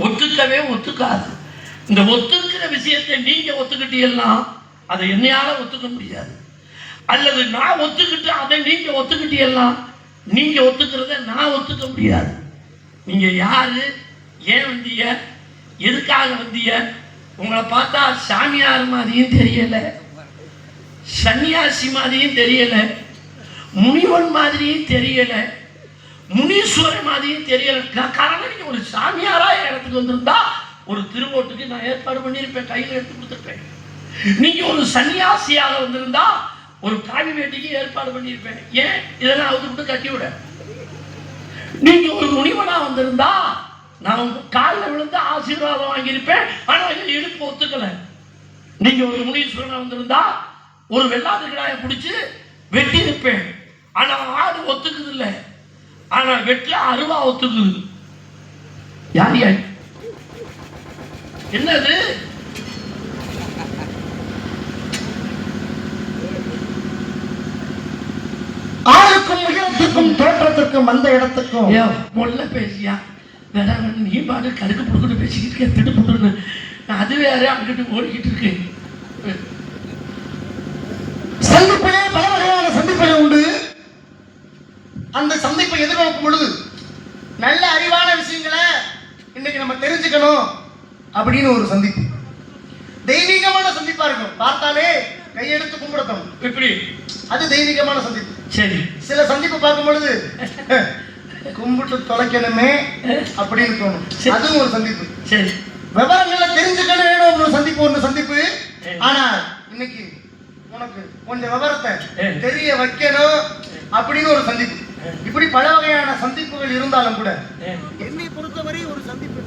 ஒத்துக்கவே ஒத்துக்காது. இந்த ஒத்துக்கிற விஷயத்தை நீங்க ஒத்துக்கிட்டீங்கன்னா அதை என்னையால ஒத்துக்க முடியாது. அல்லது நான் ஒத்துக்கிட்டு அதை நீங்க ஒத்துக்கிட்டீங்கன்னா நீங்க ஒத்துக்கிறத நான் ஒத்துக்க முடியாது. நீங்க யாரு, ஏன் வந்தீங்க, எதுக்காக வந்தீங்க? உங்களை பார்த்தா சாமியார் மாதிரியும் தெரியல, சன்னியாசி மாதிரியும் தெரியல, முனிவன் மாதிரியும் தெரியல, முனீஸ்வரன் மாதிரியும் தெரியல. காரணம் நீங்க ஒரு சாமியாரா இடத்துக்கு வந்திருந்தா ஒரு திருவோட்டுக்கு நான் ஏற்பாடு பண்ணியிருப்பேன், கையில் எடுத்து கொடுத்துருப்பேன். நீங்க ஒரு சன்னியாசியாக வந்திருந்தா ஒரு காவி வேட்டிக்கு ஏற்பாடு பண்ணியிருப்பேன். ஏன் இதெல்லாம் அவருக்கு கட்டி விட. நீங்க ஒரு முனிவனா வந்திருந்தா நான் உங்க காலில் விழுந்து ஆசீர்வாதம் வாங்கியிருப்பேன். ஆனா இடுப்பு ஒத்துக்கல. நீங்க ஒரு முனீஸ்வரனா வந்திருந்தா ஒரு வெள்ளாட்டு கிடாயை பிடிச்சு வெட்டி இருப்பேன். ஆனா ஆடு ஒத்துக்குது இல்லை, ஆனா வெட்டி அருவா ஒத்துக்குது. யார் யார் என்னது? ஆளுக்கும் உயரத்துக்கும் தோற்றத்திற்கும் அந்த இடத்துக்கும் மொல்ல பேசியா வேற நீ பாடு கருக்கு புடுக்கிட்டு பேசிக்கிட்டு இருக்கேன், திட்டு புடுன்னு. அது வேற அங்கிட்டு ஓடிக்கிட்டு இருக்கேன். சந்திப்பிலே பல வகையான சந்திப்புகள் உண்டு. அந்த சந்திப்பை எதிர்நோக்கும் பொழுது நல்ல அறிவான விஷயங்களை இன்னைக்கு நம்ம தெரிஞ்சுக்கணும் அப்படின்னு ஒரு சந்திப்பு, தெய்வீகமான சந்திப்பா இருக்கும். பார்த்தாலே கையெடுத்து கும்பிடணும், எப்படி அது தெய்வீகமான சந்திப்பு. சரி, சில சந்திப்பு பார்க்கும் பொழுது கும்பிட்டு தொலைக்கணுமே அப்படின்னு தோணும், அதுவும் ஒரு சந்திப்பு. சரி, விவரங்களை தெரிஞ்சுக்கணும் ஒரு சந்திப்பு, ஒன்று சந்திப்பு. ஆனா இன்னைக்கு உனக்கு கொஞ்சம் விவரத்தை தெரிய வைக்கணும் அப்படின்னு ஒரு சந்திப்பு. இப்படி பல வகையான சந்திப்புகள் இருந்தாலும் கூட என்னை பொறுத்தவரை ஒரு சந்திப்பு